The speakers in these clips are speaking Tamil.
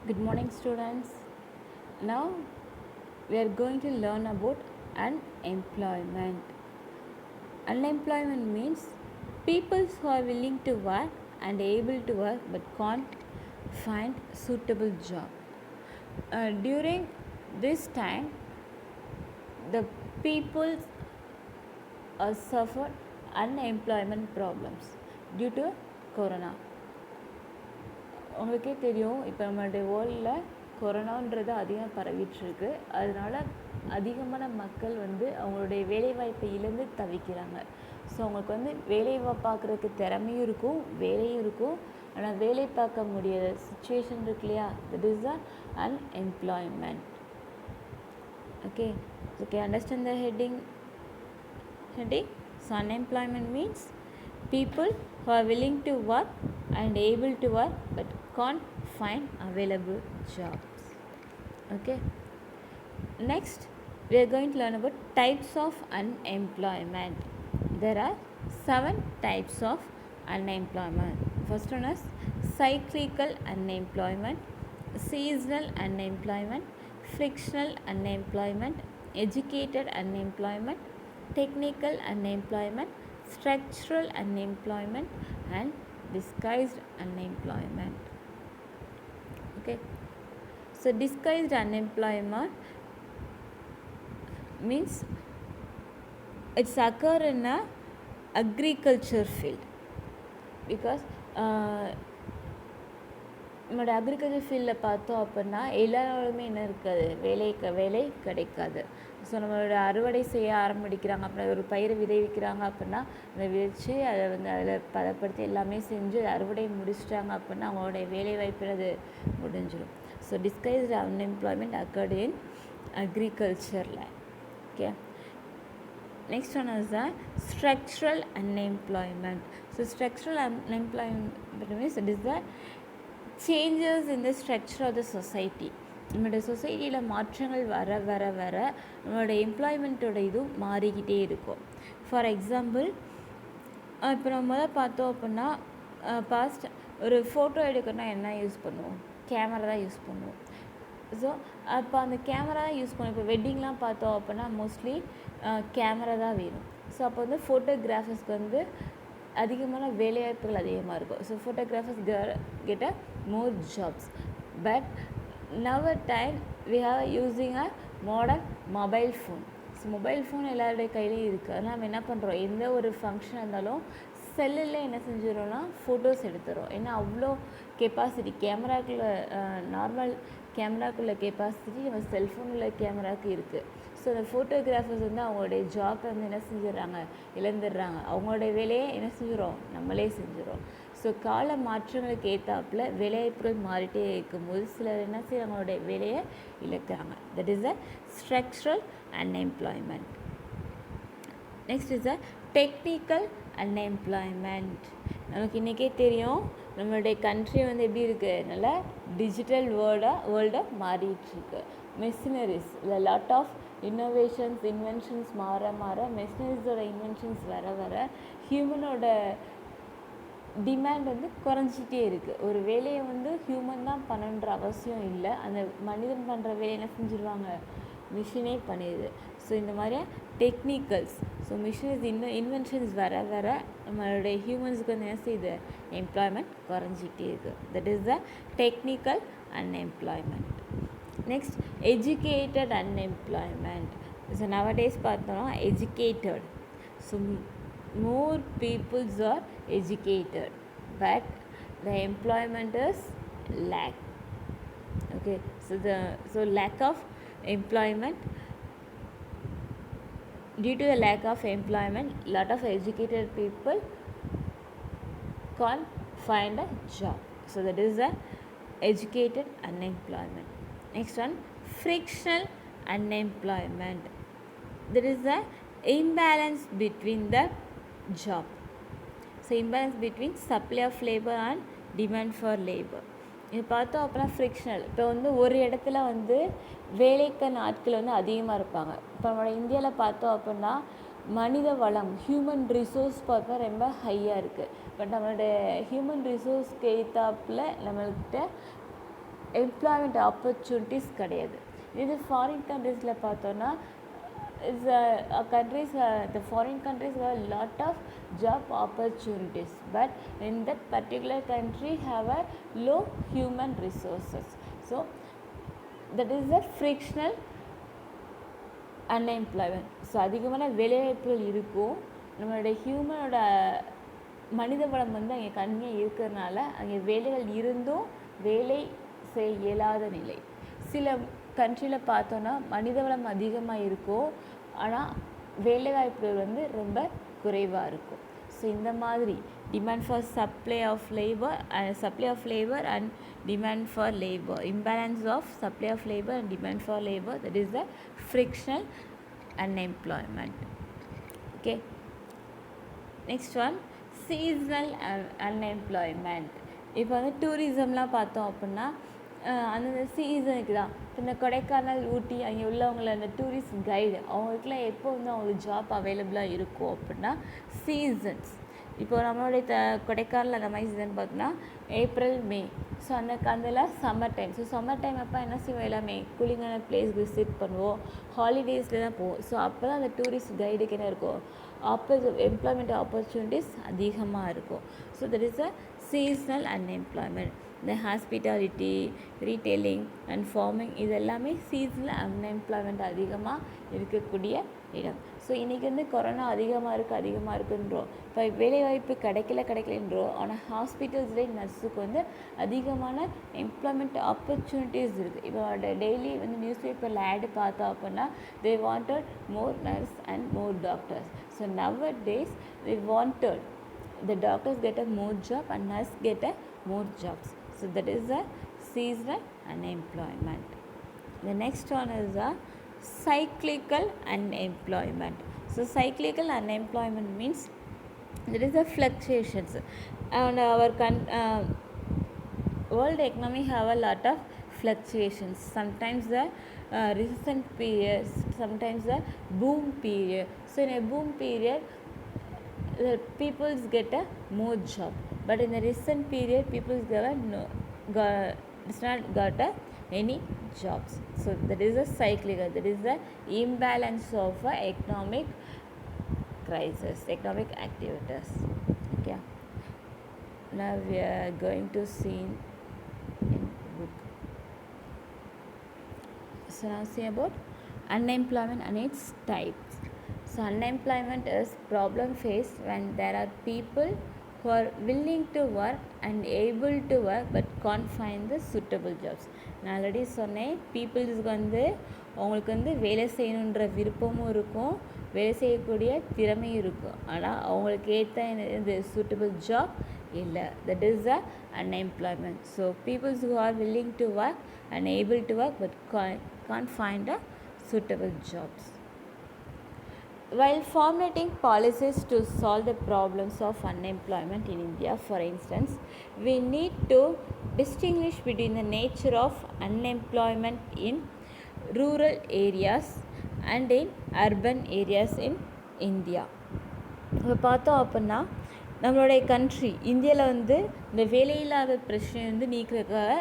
Good morning, students. Now we are going to learn about unemployment. Unemployment means people who are willing to work and able to work but can't find suitable job. During this time, the people suffered unemployment problems due to corona. உங்களுக்கே தெரியும், இப்போ நம்மளுடைய வேர்ல்டில் கொரோனான்றது அதிகம் பரவிட்டுருக்கு. அதனால் அதிகமான மக்கள் அவங்களுடைய வேலைவாய்ப்பை இழந்து தவிக்கிறாங்க. ஸோ அவங்களுக்கு வேலை பார்க்குறதுக்கு திறமையும் இருக்கும், வேலையும் இருக்கும். ஆனால் வேலை பார்க்க முடியாத சுச்சுவேஷன் இருக்கு இல்லையா, that is the unemployment. Okay, understand the heading. So unemployment means people who are willing to work and able to work but can't find available jobs. Okay, next we are going to learn about types of unemployment. There are 7 types of unemployment. First one is cyclical unemployment, seasonal unemployment, frictional unemployment, educated unemployment, technical unemployment, structural unemployment and disguised unemployment. Okay, so disguised unemployment means it's occur in a agriculture field because நம்மளோட அக்ரிகல்ச்சர் ஃபீல்டில் பார்த்தோம் அப்படின்னா எல்லாரோடுமே என்ன இருக்காது, வேலை கிடைக்காது. ஸோ நம்மளோட அறுவடை செய்ய ஆரம்பிக்கிறாங்க அப்படின்னா, ஒரு பயிரை விதைவிக்கிறாங்க அப்படின்னா அதை விதைச்சி அதை அதில் பதப்படுத்தி எல்லாமே செஞ்சு அறுவடை முடிச்சிட்டாங்க அப்படின்னா அவங்களோட வேலை வாய்ப்புறது முடிஞ்சிடும். So disguised unemployment occurred in அக்ரிகல்ச்சரில். Okay, next one is the structural unemployment. So structural unemployment means it is the changes in the structure of the society. நம்மளுடைய சொசைட்டியில் மாற்றங்கள் வர வர வர நம்மளோட எம்ப்ளாய்மெண்ட்டோட இதுவும் மாறிக்கிட்டே இருக்கும். ஃபார் எக்ஸாம்பிள், இப்போ நம்ம பார்த்தோம் அப்படின்னா பாஸ்ட் ஒரு ஃபோட்டோ எடுக்கணும்னா என்ன யூஸ் பண்ணுவோம், கேமரா தான் யூஸ் பண்ணுவோம். ஸோ அப்போ அந்த கேமரா தான் யூஸ் பண்ணுவோம். இப்போ வெட்டிங்லாம் பார்த்தோம் அப்படின்னா மோஸ்ட்லி கேமரா தான் வேணும். ஸோ அப்போ ஃபோட்டோகிராஃபர்ஸ்க்கு அதிகமான வேலைவாய்ப்புகள் அதிகமாக இருக்கும். So photographers get a more jobs. But now a time we have using a modern mobile phone. So mobile phone எல்லாருடைய கையிலையும் இருக்குது. அதனால் நம்ம என்ன பண்ணுறோம், எந்த ஒரு ஃபங்க்ஷன் இருந்தாலும் செல்லில் என்ன செஞ்சிடறோம்னா ஃபோட்டோஸ் எடுத்துகிறோம். ஏன்னா அவ்வளோ கெப்பாசிட்டி கேமராக்குள்ள, நார்மல் கேமராக்குள்ள கெப்பாசிட்டி நம்ம செல்ஃபோன் உள்ள கேமராவுக்கு இருக்குது. ஸோ அந்த ஃபோட்டோகிராஃபர்ஸ் அவங்களுடைய ஜாப்பை என்ன செஞ்சிடறாங்க, இழந்துடுறாங்க. அவங்களுடைய வேலையை என்ன செஞ்சிடும், நம்மளே செஞ்சிடும். ஸோ கால மாற்றங்களுக்கு ஏற்றாப்புல வேலைவாய்ப்புகள் மாறிட்டே இருக்கும்போது சிலர் என்ன செய்ய அவங்களுடைய வேலையை இழக்கிறாங்க. That is a structural unemployment. Next is a technical unemployment. நமக்கு இன்றைக்கே தெரியும் நம்மளுடைய கண்ட்ரி எப்படி இருக்குது, நல்லா டிஜிட்டல் வேர்ல்டாக மாறிட்டுருக்கு. மெஷினரிஸ் இல்லை லாட் ஆஃப் இன்னோவேஷன்ஸ் இன்வென்ஷன்ஸ் மாற மெஷினரிஸோட இன்வென்ஷன்ஸ் வர ஹியூமனோட டிமாண்ட் குறைஞ்சிட்டே இருக்குது. ஒரு வேலையை ஹியூமன் தான் பண்ணணுன்ற அவசியம் இல்லை. அந்த மனிதன் பண்ணுற வேலையை என்ன செஞ்சுருவாங்க, மிஷினே பண்ணிடுது. ஸோ இந்த மாதிரியா டெக்னிக்கல்ஸ், ஸோ மிஷினரிஸ் இன்வென்ஷன்ஸ் வர நம்மளுடைய ஹியூமன்ஸுக்கு என்ன செய்யுது, எம்ப்ளாய்மெண்ட் குறைஞ்சிட்டே இருக்குது. That is the technical unemployment. Next educated unemployment. So nowadays பார்த்தோம்னா educated, so more peoples are educated but the employment is lack. Okay, so lack of employment, due to the lack of employment lot of educated people can't find a job. So that is the educated unemployment. Next one, frictional unemployment. There is a imbalance between the job. So imbalance between supply of labor and demand for labor. இது பார்த்தோம் அப்படின்னா ஃப்ரிக்ஷனல். இப்போ ஒரு இடத்துல வேலைக்கான ஆட்கள் அதிகமாக இருப்பாங்க. இப்போ நம்மளோட இந்தியாவில் பார்த்தோம் அப்படின்னா மனித வளம் ஹியூமன் ரிசோர்ஸ் பார்த்தா ரொம்ப ஹையாக இருக்குது. பட் நம்மளோட ஹியூமன் ரிசோர்ஸ்க்கு ஏற்றாப்புல நம்மள்கிட்ட எம்ப்ளாய்மெண்ட் ஆப்பர்ச்சுனிட்டிஸ் கிடையாது. இது ஃபாரின் கண்ட்ரீஸில் பார்த்தோன்னா is countries the foreign countries have a lot of job opportunities, but in that particular country have a low human resources, so that is a frictional unemployment. So அதிகமான வேலைவாய்ப்புகள் இருக்கும், நம்மளுடைய ஹியூமனோட மனித வளம் வந்து அங்கே கம்மியாக இருக்கிறதுனால அங்கே வேலைகள் இருந்தும் வேலை செய்ய இயலாத நிலை. சில கண்ட்ரியில் பார்த்தோன்னா மனித வளம் அதிகமாக இருக்கும், ஆனால் வேலைவாய்ப்புகள் வந்து ரொம்ப குறைவாக இருக்கும். ஸோ இந்த மாதிரி demand for supply of labour and demand for labour, imbalance of supply of labour and demand for labour, that is the frictional unemployment. Okay, next one seasonal unemployment. இப்போ வந்து டூரிசம்லாம் பார்த்தோம் அப்படின்னா அந்தந்த சீசனுக்கு தான். இப்போ இந்த கொடைக்கானல், ஊட்டி அங்கே உள்ளவங்கள அந்த டூரிஸ்ட் கைடு அவங்களுக்குலாம் எப்போ வந்து அவங்களுக்கு ஜாப் அவைலபிளாக இருக்கும் அப்படின்னா சீசன்ஸ். இப்போ நம்மளுடைய கொடைக்கானல் அந்த மாதிரி சீசன் பார்த்தோன்னா ஏப்ரல், மே. ஸோ அதில் summer time. So summer time அப்போ என்ன செய்வோம், எல்லாமே கூலிங்கான பிளேஸ் விசிட் பண்ணுவோம், ஹாலிடேஸில் தான் போவோம். ஸோ அப்போ தான் அந்த டூரிஸ்ட் கைடுக்கு என்ன இருக்கும், எம்ப்ளாய்மெண்ட் ஆப்பர்ச்சுனிட்டிஸ் அதிகமாக இருக்கும். So that is a seasonal unemployment. இந்த ஹாஸ்பிட்டாலிட்டி, ரீட்டெயிலிங் அண்ட் ஃபார்மிங் இது எல்லாமே சீசனல் அன்எம்ப்ளாய்மெண்ட் அதிகமாக இருக்கக்கூடிய இடம். ஸோ இன்றைக்கி வந்து கொரோனா அதிகமாக இருக்குன்றோம், இப்போ வேலைவாய்ப்பு கிடைக்கலன்றோம். ஆனால் ஹாஸ்பிட்டல்ஸ்லேயே நர்ஸுக்கு வந்து அதிகமான எம்ப்ளாய்மெண்ட் ஆப்பர்ச்சுனிட்டிஸ் இருக்குது. இப்போ டெய்லி வந்து நியூஸ் பேப்பரில் ஆடு பார்த்தோம் அப்படின்னா they wanted more nurse and more doctors. So nowadays they wanted the doctors get a more job and nurse get a more jobs. So that is a seasonal unemployment. The next one is a cyclical unemployment. So cyclical unemployment means there is a fluctuations, and our world economy have a lot of fluctuations. Sometimes the recession period, sometimes the boom period. So in a boom period the people get a more job, but in the recent period people does not got any jobs. So that is a cyclical, that is the imbalance of economic crisis, economic activities. Okay, now we are going to see in book. So now see about unemployment and its types. So unemployment is problem faced when there are people who are willing to work and able to work but can't find the suitable jobs. நான் ஆல்ரெடி சொன்னேன், பீப்புள்ஸுக்கு வந்து அவங்களுக்கு வந்து வேலை செய்யணுன்ற விருப்பமும் இருக்கும், வேலை செய்யக்கூடிய திறமையும் இருக்கும், ஆனால் அவங்களுக்கு ஏற்ற இந்த சூட்டபிள் ஜாப் இல்லை. That is the unemployment. So peoples who are willing to work and able to work but can't find a suitable jobs. While formulating policies to solve the problems of unemployment in India, for instance, we need to distinguish between the nature of unemployment in rural areas and in urban areas in India. இப்போ பார்த்தோம் அப்படின்னா நம்மளுடைய கண்ட்ரி இந்தியாவில் வந்து இந்த வேலையில்லாத பிரச்சனை வந்து நீக்கிறதுக்காக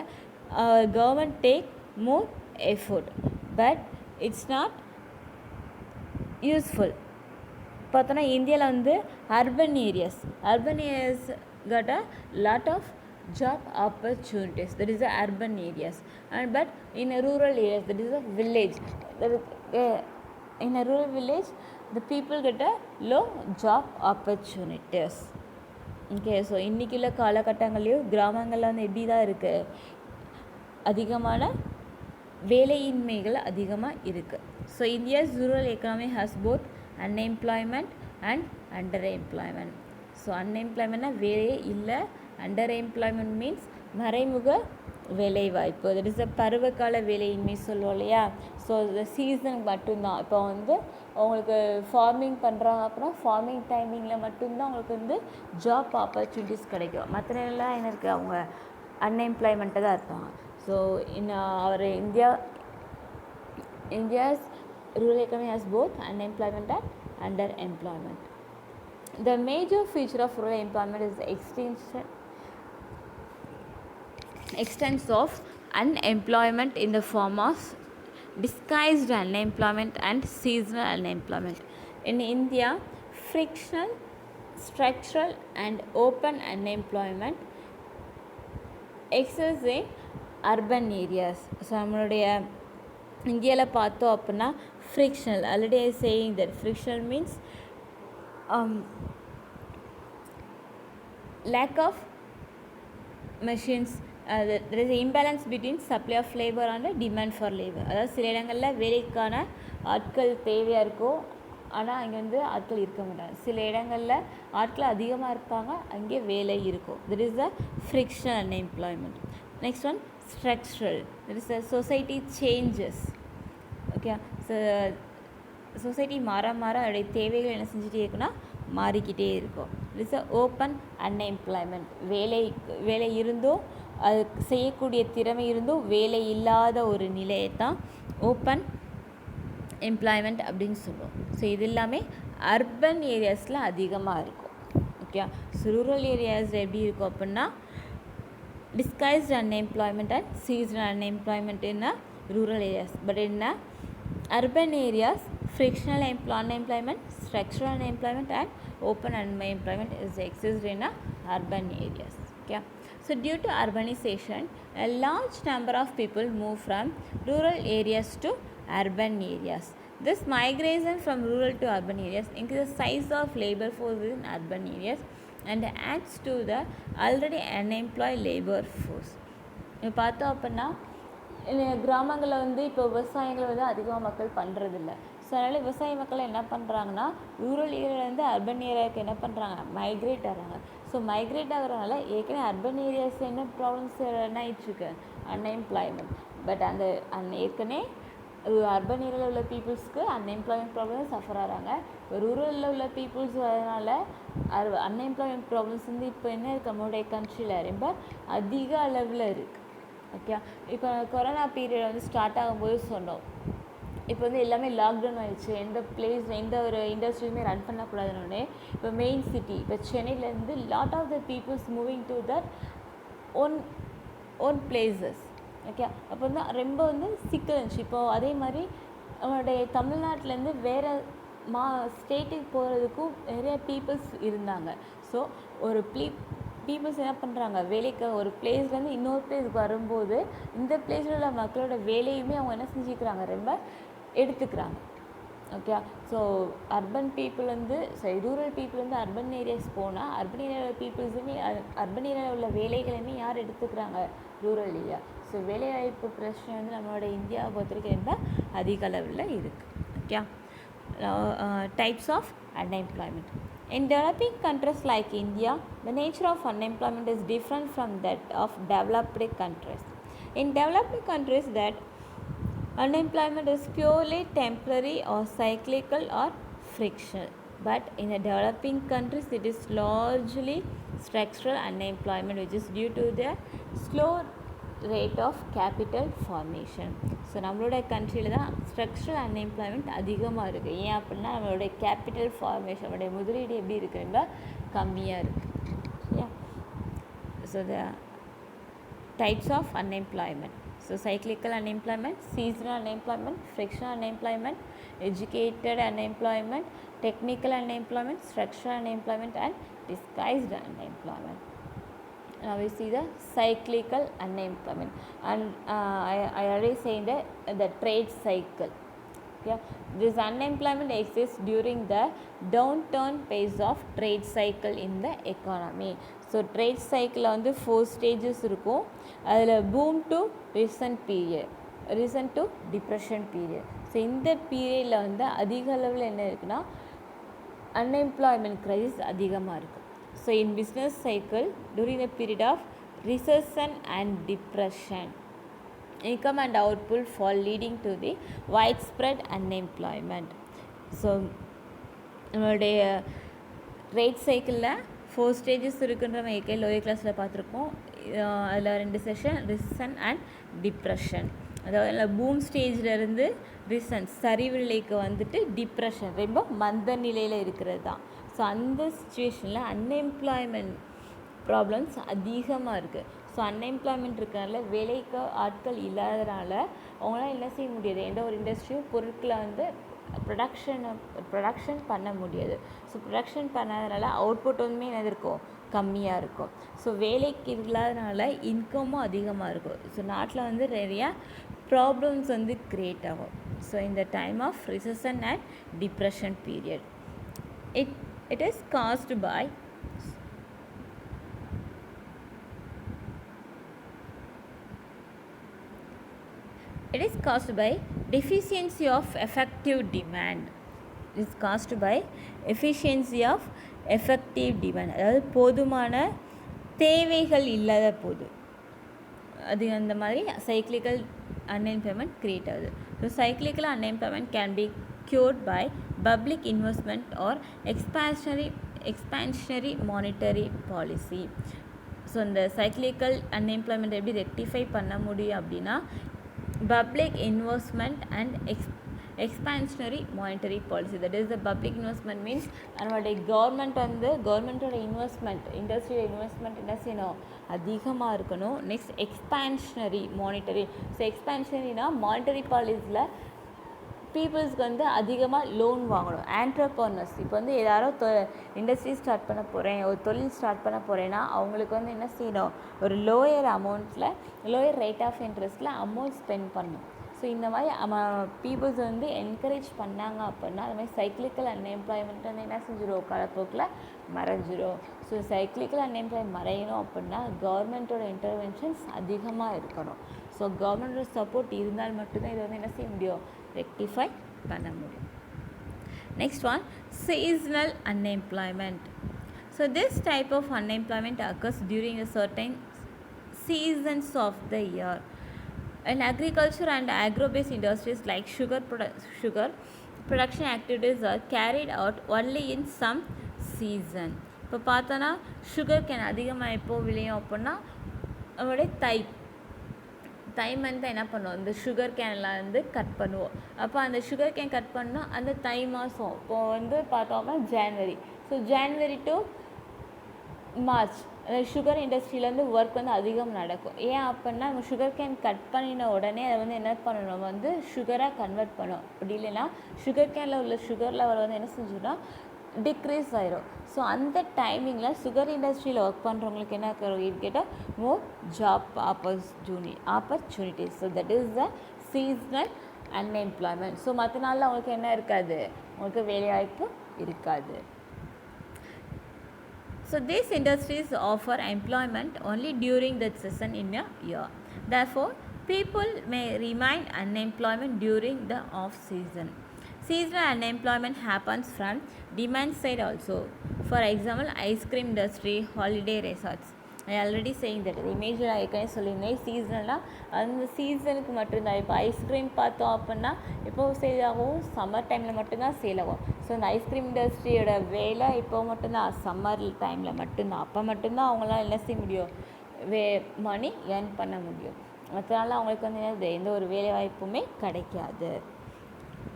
government take more effort, but it's not useful. பார்த்தோன்னா இந்தியாவில் வந்து urban areas got a lot of job opportunities, that is the urban areas, and but in a rural areas, that is a village, in a rural village the people get a low job opportunities. Okay, so இன்றைக்கி உள்ள காலகட்டங்களையும் கிராமங்களில் வந்து எப்படி தான் இருக்குது, அதிகமான வேலையின்மைகள் அதிகமாக இருக்குது. So India's rural economy has both unemployment and under employment. So அன்எம்ப்ளாய்மெண்ட்னா வேலையே இல்லை, அண்டர் எம்ப்ளாய்மெண்ட் மீன்ஸ் மறைமுக வேலைவாய்ப்பு, தட் இஸ் பருவகால வேலையின்மை சொல்லுவோம் இல்லையா. ஸோ இந்த சீசனுக்கு மட்டும்தான். இப்போ வந்து அவங்களுக்கு ஃபார்மிங் பண்ணுறாங்க அப்படின்னா ஃபார்மிங் டைமிங்கில் மட்டும்தான் அவங்களுக்கு வந்து ஜாப் ஆப்பர்ச்சுனிட்டிஸ் கிடைக்கும், மற்ற நேரம்லாம் என்ன இருக்குது, அவங்க அன்எம்ப்ளாய்மெண்ட்டாக தான் இருப்பாங்க. So our India's rural economy has both unemployment and underemployment. The major feature of rural employment is the extent of unemployment in the form of disguised unemployment and seasonal unemployment. In India, frictional, structural and open unemployment exists in urban areas. So நம்மளுடைய இந்தியாவில் பார்த்தோம் அப்படின்னா frictional, already I saying that frictional means lack of machines, there is imbalance between supply of labor and demand for labor. அதாவது சில இடங்களில் வேலைக்கான ஆட்கள் தேவையாக இருக்கும், ஆனால் அங்கே வந்து ஆட்கள் இருக்க மாட்டாங்க. சில இடங்களில் ஆட்கள் அதிகமாக இருப்பாங்க, அங்கே வேலை இருக்கும். That is the frictional unemployment. Next one, structural. That is the society changes. Okay, so society மாற அதோடைய தேவைகள் என்ன செஞ்சுட்டே இருக்குன்னா மாறிக்கிட்டே இருக்கும். It's a open unemployment. வேலை இருந்தும் அது செய்யக்கூடிய திறமை இருந்தும் வேலை இல்லாத ஒரு நிலையை தான் ஓப்பன் எம்ப்ளாய்மெண்ட் அப்படின்னு சொல்லுவோம். ஸோ இது எல்லாமே அர்பன் ஏரியாஸில் அதிகமாக இருக்கும். ஓகே, ஸோ ரூரல் ஏரியாஸில் எப்படி இருக்கும் அப்படின்னா disguised unemployment and seasonal unemployment in rural areas, but in urban areas frictional unemployment, structural unemployment and open unemployment is exists in urban areas. Okay, so due to urbanization, a large number of people move from rural areas to urban areas. This migration from rural to urban areas increases the size of labor force in urban areas and adds to the already unemployed labor force. இப்போ பார்த்தோம் அப்படின்னா கிராமங்களில் வந்து இப்போ விவசாயங்களை வந்து அதிகமாக மக்கள் பண்ணுறதில்ல. ஸோ அதனால் விவசாய மக்கள் என்ன பண்ணுறாங்கன்னா ரூரல் ஏரியாவிலேருந்து அர்பன் ஏரியாவுக்கு என்ன பண்ணுறாங்க, மைக்ரேட் ஆகிறாங்க. ஸோ மைக்ரேட் ஆகிறதுனால ஏற்கனவே அர்பன் ஏரியாஸ் என்ன ப்ராப்ளம்ஸ் என்ன ஆகிட்டுருக்கு, அன்எம்ப்ளாய்மெண்ட். பட் அந்த ஏற்கனவே அர்பன் ஏரியாவில் உள்ள பீப்புள்ஸ்க்கு அன்எம்ப்ளாய்மெண்ட் ப்ராப்ளம் சஃபர் ஆகிறாங்க. இப்போ ரூரலில் உள்ள பீப்புள்ஸ் அதனால் அன்எம்ப்ளாய்மெண்ட் ப்ராப்ளம்ஸ் வந்து இப்போ என்ன இருக்குது, நம்மளுடைய கண்ட்ரியில் ரொம்ப அதிக அளவில் இருக்குது. ஓகே, இப்போ கொரோனா பீரியட் வந்து ஸ்டார்ட் ஆகும்போது சொன்னோம், இப்போ வந்து எல்லாமே லாக்டவுன் ஆகிடுச்சு, எந்த ஒரு இண்டஸ்ட்ரியுமே ரன் பண்ணக்கூடாதுன்னொடனே இப்போ மெயின் சிட்டி இப்போ சென்னையிலேருந்து lot of the peoples moving to that own places. Okay, அப்போ வந்து ரொம்ப வந்து சிக்கல் இருந்துச்சு. இப்போது அதே மாதிரி நம்மளுடைய தமிழ்நாட்டிலேருந்து வேறு ஸ்டேட்டுக்கு போகிறதுக்கும் நிறைய பீப்புள்ஸ் இருந்தாங்க. ஸோ ஒரு பீப்புள்ஸ் என்ன பண்ணுறாங்க, வேலைக்கு ஒரு பிளேஸ்லேருந்து இன்னொரு பிளேஸுக்கு வரும்போது இந்த பிளேஸில் உள்ள மக்களோட வேலையுமே அவங்க என்ன செஞ்சுக்கிறாங்க, ரொம்ப எடுத்துக்கிறாங்க. ஓகே, ஸோ அர்பன் பீப்புள் வந்து ரூரல் பீப்புள் வந்து அர்பன் ஏரியாஸ் போனால் அர்பன் ஏரியாவில் பீப்புள்ஸுமே அர்பன் ஏரியாவில் உள்ள வேலைகளையுமே யார் எடுத்துக்கிறாங்க, ரூரல் ஏரியா. ஸோ வேலைவாய்ப்பு பிரச்சனை வந்து நம்மளோட இந்தியாவை பொறுத்த வரைக்கும் ரொம்ப அதிக அளவில் இருக்குது. Okay, types of unemployment. In developing countries like India, the nature of unemployment is different from that of developed countries. In developed countries, that unemployment is purely temporary or cyclical or frictional. But in the developing countries, it is largely structural unemployment, which is due to the slow rate of capital formation. So நம்மளோட கண்ட்ரியில் தான் ஸ்ட்ரக்சரல் அன்எம்ப்ளாய்மெண்ட் அதிகமாக இருக்குது. ஏன் அப்படின்னா நம்மளுடைய கேபிட்டல் ஃபார்மேஷன், நம்மளுடைய முதலீடு எப்படி இருக்குன்னா கம்மியாக இருக்குது. So the types of unemployment. So cyclical unemployment, seasonal unemployment, frictional unemployment, educated unemployment, technical unemployment, structural unemployment and disguised unemployment. Now we see the cyclical unemployment, and I already said the trade cycle. Okay, this unemployment exists during the downturn phase of trade cycle in the economy. So trade cycle வந்து 4 stages இருக்கும். அதில் boom to recent period, recent to depression period. So இந்த பீரியடில் வந்து அதிக அளவில் என்ன இருக்குன்னா unemployment crisis அதிகமாக இருக்குது. So in business cycle, during the period of recession and depression, income and output fall, leading to the widespread unemployment. So நம்மளுடைய ட்ரேட் சைக்கிளில் 4 ஸ்டேஜஸ் இருக்குன்ற மாதிரி லோயர் கிளாஸில் பார்த்துருக்கோம். அதில் 2 செஷன், ரிசன் அண்ட் டிப்ரெஷன். அதாவது பூம் ஸ்டேஜிலேருந்து ரிசன் சரிவு நிலைக்கு வந்துட்டு டிப்ரெஷன் ரொம்ப மந்த நிலையில் இருக்கிறது தான். ஸோ அந்த சுச்சுவேஷனில் அன்எம்ப்ளாய்மெண்ட் ப்ராப்ளம்ஸ் அதிகமாக இருக்குது. ஸோ அன்எம்ப்ளாய்மெண்ட் இருக்கிறனால வேலைக்கு ஆட்கள் இல்லாதனால அவங்களால என்ன செய்ய முடியாது, எந்த ஒரு இண்டஸ்ட்ரியும் பொருட்களை வந்து ப்ரொடக்ஷன் பண்ண முடியாது. ஸோ ப்ரொடக்ஷன் பண்ணாதனால அவுட்புட் வந்து என்னது இருக்கும், கம்மியாக இருக்கும். ஸோ வேலைக்கு இல்லாதனால இன்கமும் அதிகமாக இருக்கும். ஸோ நாட்டில் வந்து நிறையா ப்ராப்ளம்ஸ் வந்து க்ரியேட் ஆகும். ஸோ இந்த time of recession and depression period it is caused by deficiency of effective demand. It is caused by efficiency of effective demand. அதாவது போதுமான தேவைகள் இல்லாத போது அது அந்த மாதிரி சைக்ளிக்கல் அன்எம்ப்ளாய்மெண்ட் க்ரியேட் ஆகுது. So cyclical unemployment can be cured by public investment or expansionary monetary policy. So இந்த சைக்ளிக்கல் அன்எம்ப்ளாய்மெண்ட் எப்படி ரெக்டிஃபை பண்ண முடியும் அப்படின்னா public investment and expansionary monetary policy. That is the public investment means நம்மளுடைய கவர்மெண்ட்டோட இன்வெஸ்ட்மெண்ட், இண்டஸ்ட்ரியோட இன்வெஸ்ட்மெண்ட் என்ன செய்யணும், அதிகமாக இருக்கணும். Next expansionary monetary. ஸோ எக்ஸ்பான்ஷனரினா மானிட்டரி பாலிசியில் பீப்புள்ஸ்க்கு வந்து அதிகமாக லோன் வாங்கணும். ஆண்டர்ப்ரனர்ஸ் இப்போ வந்து ஏதாரோ இண்டஸ்ட்ரி ஸ்டார்ட் பண்ண போகிறேன், ஒரு தொழில் ஸ்டார்ட் பண்ண போகிறேன்னா அவங்களுக்கு வந்து என்ன செய்யணும், ஒரு லோயர் ரேட் ஆஃப் இன்ட்ரெஸ்ட்டில் அமௌண்ட் ஸ்பெண்ட் பண்ணணும். ஸோ இந்த மாதிரி பீப்புள்ஸ் வந்து என்கரேஜ் பண்ணாங்க அப்படின்னா அது மாதிரி சைக்ளிக்கல் அன்எம்ப்ளாய்மெண்ட் வந்து என்ன செஞ்சிடும், காலப்போக்கில் மறைஞ்சிரும். ஸோ சைக்ளிக்கல் அன்எம்ப்ளாய்மெண்ட் மறையணும் அப்படின்னா கவர்மெண்ட்டோட இன்டர்வென்ஷன்ஸ் அதிகமாக இருக்கணும். ஸோ கவர்மெண்ட்டோட சப்போர்ட் இருந்தால் மட்டும்தான் இதை வந்து என்ன செய்ய முடியும், ரெக்டிஃபை பண்ண முடியும். Next one, seasonal unemployment. So this type of unemployment occurs during a certain seasons of the year. In agriculture and agro-based industries like sugar production activities are carried out only in some season. இப்போ பார்த்தோன்னா சுகர் கேன் அதிகமாக எப்போ விளையும் அப்படின்னா நம்மளுடைய தை மந்த் என்ன பண்ணுவோம், இந்த சுகர் கேன்லாம் வந்து கட் பண்ணுவோம். அப்போ அந்த சுகர் கேன் கட் பண்ணால் அந்த தை மாதம் இப்போது வந்து பார்த்தோம்னா January. So January to March அந்த சுகர் இண்டஸ்ட்ரியிலேருந்து ஒர்க் வந்து அதிகம் நடக்கும். ஏன் அப்படின்னா நம்ம சுகர் கேன் கட் பண்ணின உடனே அதை வந்து என்ன பண்ணணும், வந்து சுகராக கன்வெர்ட் பண்ணணும். அப்படி இல்லைன்னா சுகர் கேனில் உள்ள சுகர் லெவல் வந்து என்ன செஞ்சோன்னா டிக்ரீஸ் ஆயிரும். ஸோ அந்த டைமிங்கில் சுகர் இண்டஸ்ட்ரியில் ஒர்க் பண்ணுறவங்களுக்கு என்ன கேட்டால் more job opportunities. So that is the seasonal unemployment. So மற்ற நாளில் அவங்களுக்கு என்ன இருக்காது, அவங்களுக்கு வேலைவாய்ப்பு இருக்காது. So these industries offer employment only during that season in a year. Therefore, people may remain unemployment during the off season. Seasonal unemployment happens from demand side also. For example, ice cream industry, holiday resorts. I already saying that இமேஜில் ஏற்கனவே சொல்லியிருந்தேன். சீசனெலாம் அந்த சீசனுக்கு மட்டும்தான். இப்போ ஐஸ்கிரீம் பார்த்தோம் அப்படின்னா இப்போ சேல் ஆகும், சம்மர் டைமில் மட்டும்தான் சேல் ஆகும். ஸோ அந்த ஐஸ்கிரீம் இண்டஸ்ட்ரியோட வேலை இப்போ மட்டும்தான், சம்மர் டைமில் மட்டும்தான். அப்போ மட்டும்தான் அவங்களாம் என்ன செய்ய முடியும், மணி ஏர்ன் பண்ண முடியும். மற்றனால அவங்களுக்கு வந்து எந்த ஒரு வேலை வாய்ப்புமே கிடைக்காது.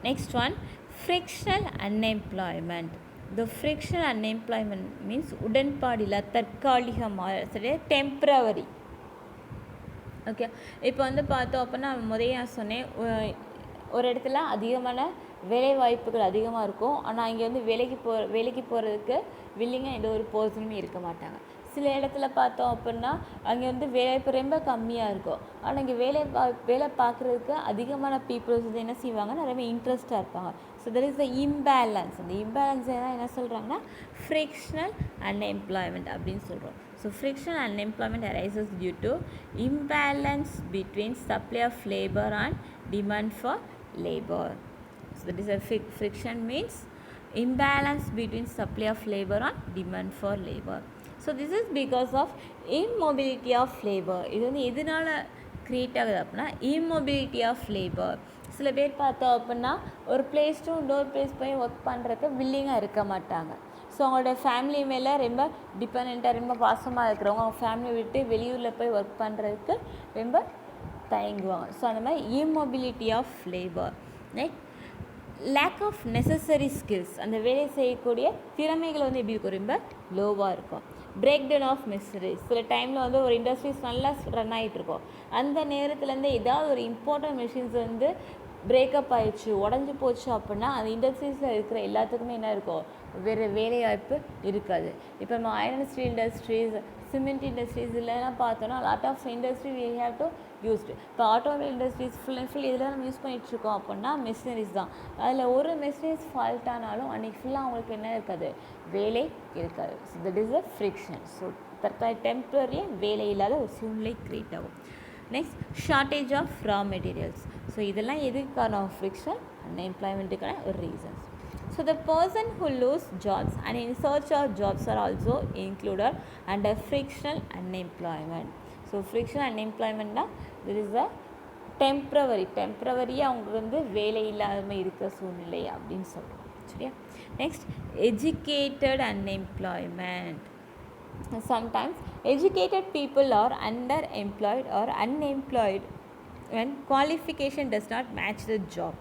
Next one, frictional unemployment. The frictional unemployment means உடன்பாடில்லை, தற்காலிகமாக, சரி, டெம்ப்ரவரி. ஓகே, இப்போ வந்து பார்த்தோம் அப்படின்னா முதல்ல நான் சொன்னேன், ஒரு இடத்துல அதிகமான வேலை வாய்ப்புகள் அதிகமாக இருக்கும். ஆனால் இங்கே வந்து வேலைக்கு போகிறதுக்கு வில்லிங்காக எந்த ஒரு பர்சனுமே இருக்க மாட்டாங்க. சில இடத்துல பார்த்தோம் அப்படின்னா அங்கே வந்து வேலைவாய்ப்பு ரொம்ப கம்மியாக இருக்கும். ஆனால் இங்கே வேலை பார்க்குறதுக்கு அதிகமான பீப்புள்ஸ் வந்து என்ன செய்வாங்கன்னா ரொம்ப இன்ட்ரெஸ்டாக இருப்பாங்க. So there is the imbalance. அந்த இம்பேலன்ஸ் தான் என்ன சொல்கிறாங்கன்னா ஃப்ரிக்ஷனல் அன்எம்ப்ளாய்மெண்ட் அப்படின்னு சொல்கிறோம். So frictional unemployment arises due to imbalance between supply of labor and demand for labor. So that is a friction means imbalance between supply of labor and demand for labor. So this is because of immobility of labor. இது வந்து எதனால க்ரியேட் ஆகுது அப்படின்னா immobility of labor. சில பேர் பார்த்தோம் அப்படின்னா ஒரு பிளேஸ் டு இன்னொரு பிளேஸ் போய் ஒர்க் பண்ணுறதுக்கு வில்லிங்காக இருக்க மாட்டாங்க. ஸோ அவங்களோட ஃபேமிலி மேலே ரொம்ப டிபெண்ட்டாக, ரொம்ப பாசமாக இருக்கிறவங்க அவங்க ஃபேமிலி விட்டு வெளியூரில் போய் ஒர்க் பண்ணுறதுக்கு ரொம்ப தயங்குவாங்க. ஸோ அந்த மாதிரி immobility of labor. Next, lack of necessary skills. அந்த வேலை செய்யக்கூடிய திறமைகள் வந்து எப்படி இருக்கும், ரொம்ப லோவாக இருக்கும். Break down of machineries. சில டைமில் வந்து ஒரு இண்டஸ்ட்ரீஸ் நல்லா ரன் ஆகிட்டு இருக்கும், அந்த நேரத்துலேருந்து ஏதாவது ஒரு இம்பார்ட்டன்ட் மிஷின்ஸ் வந்து பிரேக்கப் ஆயிடுச்சு, உடஞ்சி போச்சு அப்படின்னா அந்த இண்டஸ்ட்ரீஸில் இருக்கிற எல்லாத்துக்குமே என்ன இருக்கும், வேறு வேலைவாய்ப்பு இருக்காது. இப்போ நம்ம iron steel industries, cement industries இல்லைலாம் பார்த்தோன்னா lot of industry we have to used. இப்போ automobile industries full and full இதெல்லாம் நம்ம யூஸ் பண்ணிகிட்ருக்கோம் அப்படின்னா மிஷினரிஸ் தான். அதில் ஒரு மிஷினரிஸ் ஃபால்ட் ஆனாலும் அன்றைக்கி ஃபுல்லாக அவங்களுக்கு என்ன இருக்காது, வேலை இருக்காது. So that is a friction. So தற்காலிக டெம்பரரியாக வேலை இல்லாத ஒரு சூழ்நிலை க்ரியேட் ஆகும். Next, shortage of raw materials. So இதெல்லாம் எதுக்கான ஃப்ரிக்ஷன், அன்எம்ப்ளாய்மெண்ட்டுக்கான ஒரு reasons. So the person who lose jobs and in search of jobs are also included under frictional unemployment. So frictional unemployment na there is a temporary அவங்க வந்து வேலை இல்லாமல் இருக்க சூழ்நிலை அப்படின்னு சொல்கிறோம். சரியா? Next, educated unemployment. Sometimes educated people are underemployed or unemployed when qualification does not match the job.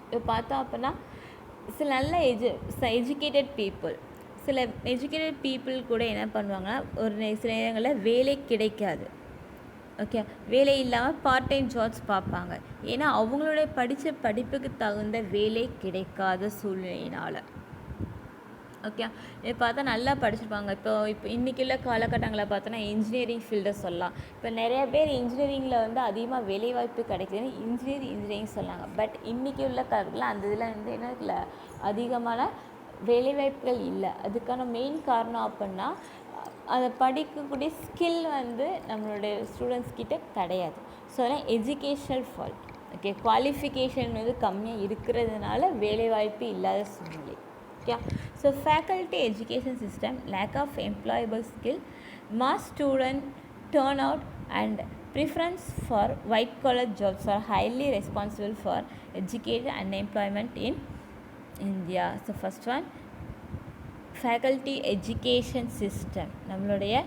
இப்போ பார்த்தோம் அப்படின்னா சில நல்ல எஜுகேட்டட் பீப்புள் கூட என்ன பண்ணுவாங்கன்னா ஒரு சில நேரங்களில் வேலை கிடைக்காது. ஓகே, வேலை இல்லாமல் பார்ட் டைம் ஜாப்ஸ் பார்ப்பாங்க. ஏன்னா அவங்களுடைய படித்த படிப்புக்கு தகுந்த வேலை கிடைக்காத சூழ்நிலையினால். ஓகே, இப்போ பார்த்தா நல்லா படிச்சிருப்பாங்க. இப்போ இன்றைக்கி உள்ள காலகட்டங்களில் பார்த்தோன்னா இன்ஜினியரிங் ஃபீல்டை சொல்லலாம். இப்போ நிறைய பேர் இன்ஜினியரிங்கில் வந்து அதிகமாக வேலைவாய்ப்பு கிடைக்குதுன்னு இன்ஜினியரிங் சொன்னாங்க. பட் இன்றைக்கி உள்ள காலத்தில் அந்த இதில் வந்து என்ன இருக்குல்ல, அதிகமான வேலைவாய்ப்புகள் இல்லை. அதுக்கான மெயின் காரணம் அப்படின்னா அதை படிக்கக்கூடிய ஸ்கில் வந்து நம்மளுடைய ஸ்டூடெண்ட்ஸ் கிட்ட கிடையாது. ஸோ அதெல்லாம் எஜுகேஷ்னல் ஃபால்ட். ஓகே, குவாலிஃபிகேஷன் வந்து கம்மியாக இருக்கிறதுனால வேலைவாய்ப்பு இல்லாத சூழ்நிலை. Yeah. So faculty education system, lack of employable skill, mass student turnout and preference for white collar jobs are highly responsible for education unemployment in India. So first one, faculty education system, நம்மளுடைய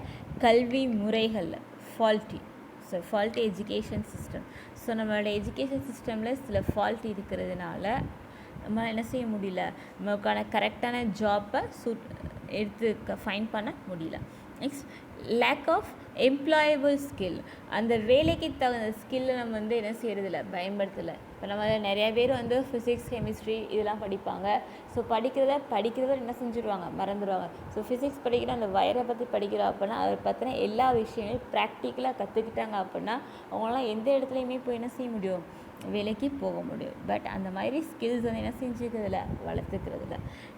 கல்வி முறைகள் faulty. So faulty education system. So நம்மளோட எஜுகேஷன் சிஸ்டமில் சில ஃபால்ட் இருக்கிறதுனால நம்மளால் என்ன செய்ய முடியல, நமக்கான கரெக்டான ஜாப்பை எடுத்து ஃபைன் பண்ண முடியல. Next, lack of employable skill. அந்த வேலைக்கு தகுந்த ஸ்கில்லை நம்ம வந்து என்ன செய்கிறதில்ல, பயன்படுத்தலை. இப்போ நம்ம நிறையா பேர் வந்து ஃபிசிக்ஸ், கெமிஸ்ட்ரி இதெல்லாம் படிப்பாங்க. ஸோ படிக்கிறத என்ன செஞ்சுருவாங்க, மறந்துடுவாங்க. ஸோ ஃபிசிக்ஸ் படிக்கிற அந்த வயரை பற்றி படிக்கிறோம் அப்படின்னா அதை பற்றின எல்லா விஷயங்களையும் ப்ராக்டிக்கலாக கற்றுக்கிட்டாங்க அப்படின்னா அவங்களாம் எந்த இடத்துலையுமே போய் என்ன செய்ய முடியும், வேலைக்கு போக முடியும். பட் அந்த மாதிரி ஸ்கில்ஸ் வந்து என்ன செஞ்சுக்கிறதில்ல, வளர்த்துக்கிறதில்ல.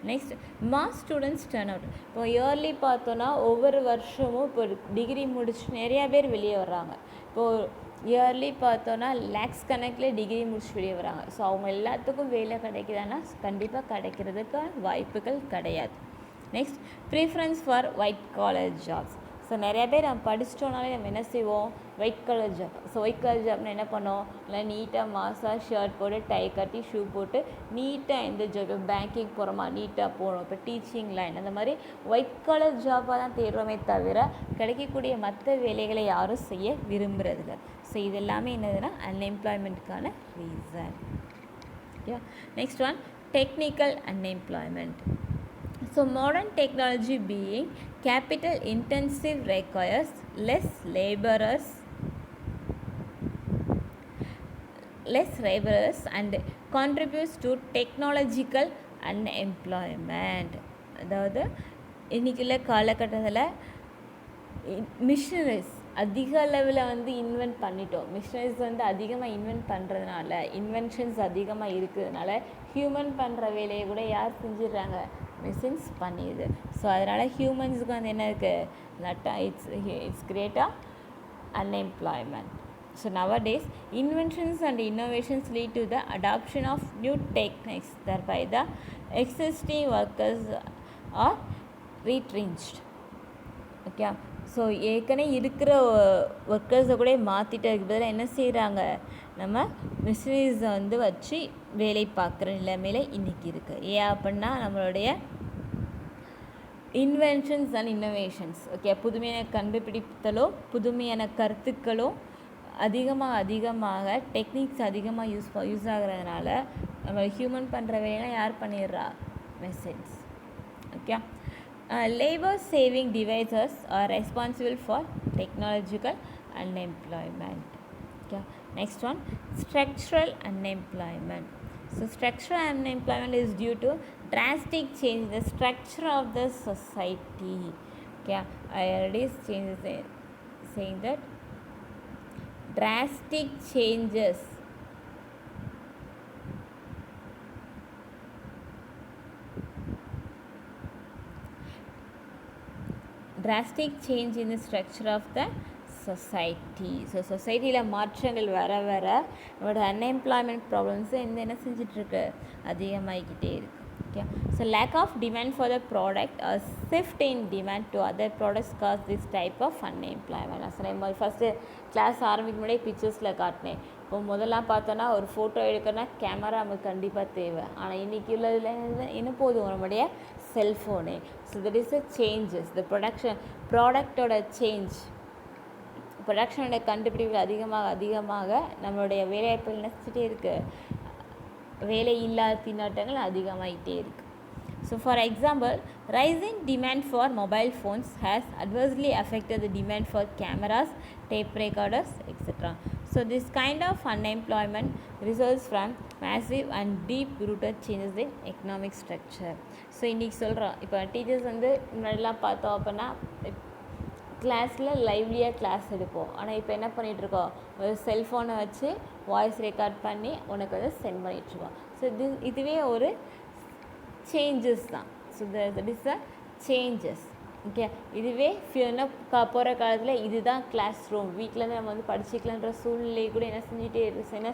Next, mass students turn out. இப்போ இயர்லி பார்த்தோன்னா ஒவ்வொரு வருஷமும் இப்போ டிகிரி முடிச்சு நிறையா பேர் வெளியே வர்றாங்க. இப்போது இயர்லி பார்த்தோன்னா லேக்ஸ் கணக்கில் டிகிரி முடிச்சு வெளியே வராங்க. ஸோ அவங்க எல்லாத்துக்கும் வேலை கிடைக்குதான்னா கண்டிப்பாக கிடைக்கிறதுக்கு வாய்ப்புகள் கிடையாது. Next, preference for white collar jobs. So நிறையா பேர் நம்ம படிச்சிட்டோனாலே நம்ம என்ன செய்வோம், white collar job. So white collar ஜாப்னா என்ன பண்ணோம், இல்லை நீட்டாக மாசாக ஷர்ட் போட்டு டை கட்டி ஷூ போட்டு நீட்டாக எந்த ஜாப், பேங்கிங் போகிறோமா நீட்டாக போகணும். இப்போ டீச்சிங் லைன் அந்த மாதிரி ஒயிட் கலர் ஜாப்பாக தான் தேடுறோமே தவிர கிடைக்கக்கூடிய மற்ற வேலைகளை யாரும் செய்ய விரும்புகிறதில்ல. ஸோ இது எல்லாமே என்னதுன்னா அன்எம்ப்ளாய்மெண்ட்டுக்கான reason. Okay, next one, technical unemployment. So modern technology being capital intensive requires less laborers and contributes to technological unemployment. அதாவது இன்றைக்குள்ள காலகட்டத்தில் மிஷினரிஸ் அதிக அளவில் வந்து இன்வென்ட் பண்ணிட்டோம். மிஷினரிஸ் வந்து அதிகமாக இன்வென்ட் பண்ணுறதுனால, இன்வென்ஷன்ஸ் அதிகமாக இருக்கிறதுனால ஹியூமன் பண்ணுற வேலையை கூட யார் செஞ்சிடுறாங்க, மிஷின்ஸ் பண்ணிடுது. ஸோ அதனால் ஹியூமன்ஸுக்கு வந்து என்ன இருக்குது, இட்ஸ் கிரியேட்டாக unemployment. So nowadays, inventions and innovations lead to the adoption of new techniques. Thereby, the existing workers are retrenched. Okay. So ஏற்கனவே இருக்கிற ஒர்க்கர்ஸை கூட மாற்றிட்டதுக்கு பதிலாக என்ன செய்கிறாங்க, நம்ம மிஷினரிஸை வந்து வச்சு வேலை பார்க்குற நிலைமையில் இன்றைக்கி இருக்குது. ஏன் அப்படின்னா நம்மளுடைய இன்வென்ஷன்ஸ் அண்ட் இன்னோவேஷன்ஸ், ஓகே, புதுமையான கண்டுபிடித்தலோ புதுமையான கருத்துக்களோ அதிகமாக டெக்னிக்ஸ் அதிகமாக யூஸ் ஆகிறதுனால நம்ம ஹியூமன் பண்ணுற வேலையெல்லாம் யார் பண்ணிடுறா, machines. Okay, Labor saving devices are responsible for technological unemployment. Okay. Next one, structural unemployment. So structural unemployment is due to drastic change in the structure of the society. Okay. I already saying that drastic changes drastic change in the structure of the society. So சொசைட்டியில் மாற்றங்கள் வர வர நம்மளோட அன்எம்ப்ளாய்மெண்ட் ப்ராப்ளம்ஸு என்ன செஞ்சிட்ருக்கு அதிகமாகிக்கிட்டே இருக்குது. Okay. So lack of demand for the product or shift in demand to other products cause this type of unemployment. நான் சொன்னேன் ஃபஸ்ட்டு கிளாஸ் ஆரம்பிக்கும் முன்னாடியே பிக்சர்ஸில் காட்டினேன். இப்போ முதல்லாம் பார்த்தோன்னா ஒரு ஃபோட்டோ எடுக்கணும்னா கேமரா நமக்கு கண்டிப்பாக தேவை. ஆனால் இன்றைக்கி உள்ளதில் என்ன போதும், நம்முடைய cellphone. So that is the changes, the ப்ராடக்டோட சேஞ்ச், ப்ரொடக்ஷனோட கண்டுபிடிப்பு அதிகமாக நம்மளுடைய வேலைவாய்ப்புகள் நினச்சிட்டே இருக்குது, வேலை இல்லாத திண்டாட்டங்கள் அதிகமாகிட்டே இருக்குது. So for example, rising demand for mobile phones has adversely affected the demand for cameras, tape recorders, etc. So this kind of unemployment results from massive and deep-rooted changes in economic structure. So இன்றைக்கி சொல்கிறோம், இப்போ டீச்சர்ஸ் முன்னாடிலாம் பார்த்தோம் அப்படின்னா கிளாஸில் லைவ்லியாக கிளாஸ் எடுப்போம். ஆனால் இப்போ என்ன பண்ணிகிட்ருக்கோம், ஒரு செல்ஃபோனை வச்சு வாய்ஸ் ரெக்கார்ட் பண்ணி உனக்கு சென்ட் பண்ணிகிட்ருக்கோம். ஸோ இதுவே ஒரு சேஞ்சஸ் தான். So that is the changes. Okay. இதுவே போகிற காலத்தில் இதுதான் கிளாஸ் ரூம், வீட்டிலேருந்து நம்ம படிச்சுக்கலான்ற சூழ்நிலை கூட என்ன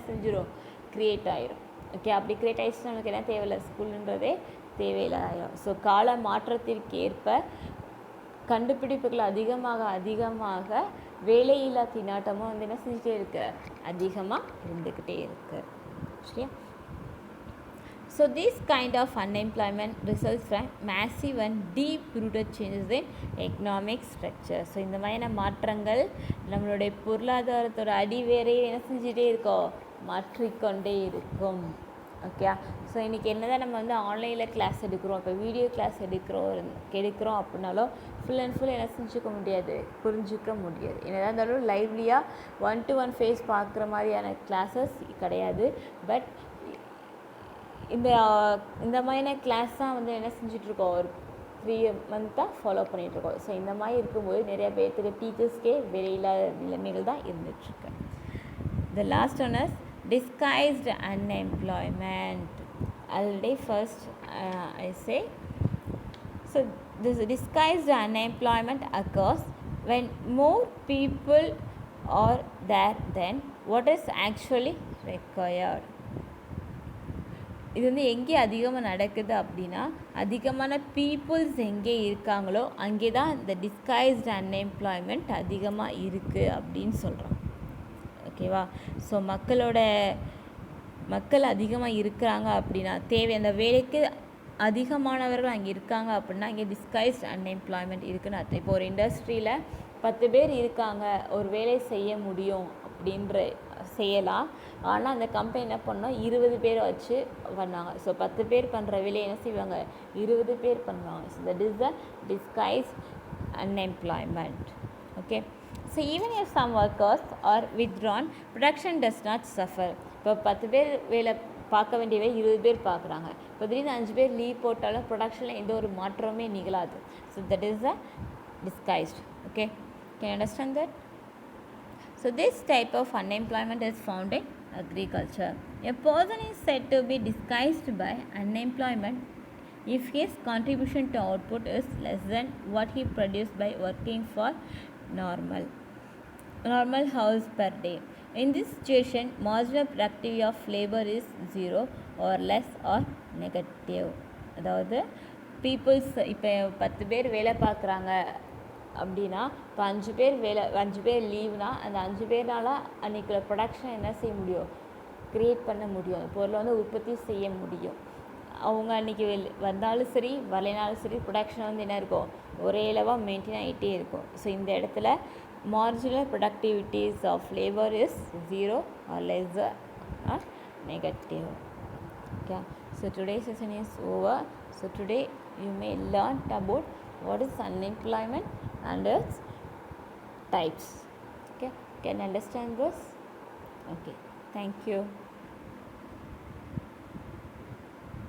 செஞ்சிடும், க்ரியேட் ஆகிரும். ஓகே. அப்படி க்ரியேட் ஆகிடுச்சுன்னா நமக்கு என்ன தேவையில்லை, ஸ்கூலுன்றதே தேவையில்லாயிரும். ஸோ கால மாற்றத்திற்கு ஏற்ப கண்டுபிடிப்புகள் அதிகமாக வேலையில்லா திண்டாட்டமும் என்ன செஞ்சுட்டே இருக்கு, அதிகமாக இருந்துக்கிட்டே இருக்கு. சரியா? So this kind of unemployment results from massive and deep rooted changes in economic structure. So இந்த மாதிரியான மாற்றங்கள் நம்மளுடைய பொருளாதாரத்தோட அடிவேரையை என்ன செஞ்சுட்டே இருக்கோம், மாற்றிக்கொண்டே இருக்கும். ஓகே. ஸோ இன்றைக்கி என்ன தான் நம்ம ஆன்லைனில் கிளாஸ் எடுக்கிறோம், இப்போ வீடியோ கிளாஸ் எடுக்கிறோம் அப்படின்னாலும் ஃபுல் அண்ட் ஃபுல் என்ன செஞ்சுக்க முடியாது, புரிஞ்சிக்க முடியாது. என்னதான் இருந்தாலும் லைவ்லியாக 1-to-1 ஃபேஸ் பார்க்குற மாதிரியான கிளாஸஸ் கிடையாது. பட் இந்த மாதிரியான கிளாஸ் தான் என்ன செஞ்சிட்ருக்கோம், ஒரு 3 மந்த்தாக ஃபாலோ பண்ணிகிட்ருக்கோம். ஸோ இந்த மாதிரி இருக்கும்போது நிறைய பேர்த்துக்கு டீச்சர்ஸ்க்கே வேலையில்லாத நிலைமைகள் தான் இருந்துகிட்ருக்கு. The last one is disguised unemployment. Already first I say, so this disguised unemployment occurs when more people are there than what is actually required. இது எங்கே அதிகமாக நடக்குது அப்படின்னா, அதிகமான பீப்புள்ஸ் எங்கே இருக்காங்களோ அங்கே தான் இந்த டிஸ்கைஸ்டு அன்எம்ப்ளாய்மெண்ட் அதிகமாக இருக்குது அப்படின்னு சொல்கிறோம். ஓகேவா? ஸோ மக்கள் அதிகமாக இருக்கிறாங்க அப்படின்னா, அந்த வேலைக்கு அதிகமானவர்கள் அங்கே இருக்காங்க அப்படின்னா இங்கே டிஸ்கைஸ்ட் அன்எம்ப்ளாய்மெண்ட் இருக்குதுன்னு அர்த்தம். இப்போ ஒரு இண்டஸ்ட்ரியில் 10 பேர் இருக்காங்க, ஒரு வேலை செய்ய முடியும் அப்படின்ற செய்யலாம். ஆனால் அந்த கம்பெனி என்ன பண்ணோம், 20 பேரை வச்சு பண்ணாங்க. ஸோ 10 பேர் பண்ணுற வேலையை என்ன செய்வாங்க, 20 பேர் பண்ணுவாங்க. So that is the disguised unemployment. Okay. So even if some workers are withdrawn, production does not suffer. இப்போ 10 பேர் வேலை பார்க்க வேண்டியவை 20 பேர் பார்க்குறாங்க. இப்போ திடீர்னு 5 பேர் லீவ் போட்டாலும் ப்ரொடக்ஷனில் எந்த ஒரு மாற்றமே நிகழாது. So that is the disguised. Okay, can you understand that? So this type of unemployment is found in agriculture. A person is said to be disguised by unemployment if his contribution to output is less than what he produced by working for normal hours per day. In this situation, marginal productivity of labor is 0 or less or negative. அதாவது பீப்புள்ஸ் இப்போ 10 பேர் வேலை பார்க்குறாங்க அப்படின்னா, இப்போ 5 பேர் லீவ்னா அந்த 5 பேர்னால அன்றைக்கி ப்ரொடக்ஷன் என்ன செய்ய முடியும், க்ரியேட் பண்ண முடியும், பொருளை உற்பத்தி செய்ய முடியும். அவங்க அன்றைக்கி வந்தாலும் சரி வரலைனாலும் சரி ப்ரொடக்ஷன் என்ன இருக்கும், ஒரே அளவாக மெயின்டைன் ஆகிட்டே இருக்கும். ஸோ இந்த இடத்துல marginal productivities of labour is 0 or less or negative. Okay, so today's session is over. So today you may learn about what is unemployment and its types. Okay, can you understand this? Okay, thank you.